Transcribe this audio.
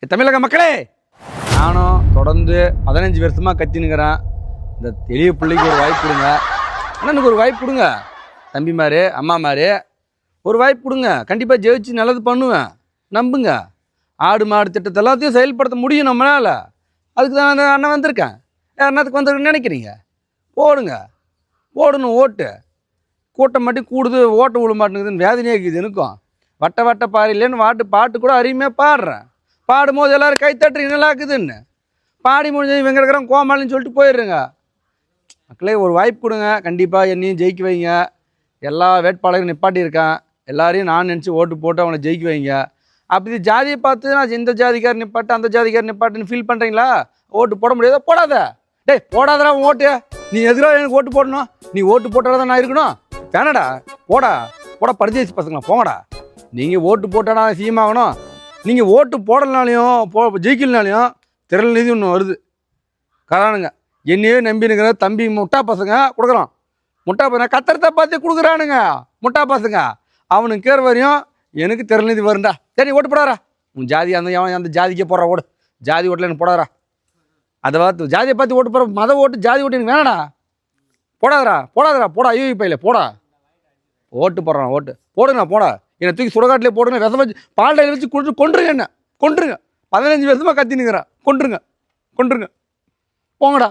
தமிழக மக்களே, நானும் தொடர்ந்து 15 வருஷமாக கத்தினுங்கிறேன். இந்த எளிய பிள்ளைக்கு ஒரு வாய்ப்பு கொடுங்க, அண்ணனுக்கு ஒரு வாய்ப்பு கொடுங்க, தம்பிமாரு அம்மாமாரு ஒரு வாய்ப்பு கொடுங்க. கண்டிப்பாக ஜெயிச்சு நல்லது பண்ணுவேன், நம்புங்க. ஆடு மாடு திட்டத்தை எல்லாத்தையும் செயல்படுத்த முடியும் நம்மளால். அதுக்கு தான் அந்த அண்ணன் வந்திருக்கேன். அண்ணத்துக்கு வந்திருக்குன்னு நினைக்கிறீங்க? போடுங்க, போடணும் ஓட்டு. கூட்டம் மட்டும் கூடுது, ஓட்ட விட மாட்டேங்குதுன்னு வேதனையாக இருக்குது எனக்கும். வட்ட வட்ட பாறையிலேன்னு பாட்டு கூட அருமையாக பாடுறேன். பாடும்போது எல்லோரும் கைத்தட்டுறீங்க நல்லா இருக்குதுன்னு. பாடி முடிஞ்சு இவங்க இருக்கிறோம் கோமாளின்னு சொல்லிட்டு போயிடுறேங்க. மக்களே, ஒரு வாய்ப்பு கொடுங்க. கண்டிப்பாக என்னையும் ஜெயிக்க வைங்க. எல்லா வேட்பாளரும் நிப்பாட்டியிருக்கேன். எல்லாரையும் நான் நினச்சி ஓட்டு போட்டு அவனை ஜெயிக்க வைங்க. அப்படி ஜாதியை பார்த்து நான் இந்த ஜாதிக்கார் நிப்பாட்டு அந்த ஜாதிக்கார் நிப்பாட்டுன்னு ஃபீல் பண்ணுறீங்களா? ஓட்டு போட முடியாதா? போடாத. டேய் போடாதடா ஓட்டு. நீ எதிராக எனக்கு ஓட்டு போடணும். நீ ஓட்டு போட்டால் தான் நான் இருக்கணும். வேணாடா, போடா பரதேசி பசங்களா போங்கடா. நீங்கள் ஓட்டு போட்டாடா சீமாகணும். நீங்கள் ஓட்டு போடலனாலையும் ஜெயிக்கலனாலையும் திரள் நிதி ஒன்று வருது கரானுங்க. என்னையே நம்பினுங்கிற தம்பி முட்டா பசங்க கொடுக்குறான். முட்டா பசங்க கத்திரத்தை பார்த்து கொடுக்குறானுங்க. முட்டா பசங்க அவனுக்கு கேர் வரையும் எனக்கு திரள் நிதி வரும்டா. சரி ஓட்டு போடாரா. உன் ஜாதி அந்த ஜாதிக்கே போடுறா ஓடு. ஜாதி ஓட்டில் எனக்கு போடாதரா. அதை பார்த்து ஜாதியை பார்த்து ஓட்டு போகிற மத ஓட்டு ஜாதி ஓட்டு எனக்கு வேணாடா. போடாதரா போடா. ஐயோ பையில போடா. ஓட்டு போடுறான் ஓட்டு போடுங்க. போடா. என்னை தூக்கி சுடகாட்டிலே போடுங்க. விஷம் வச்சு பால்டையில் வச்சு கொண்டுருங்க. என்ன கொண்டுருங்க. 15 வருஷமாக கத்தினுங்கிறேன். கொண்டுருங்க போங்கடா.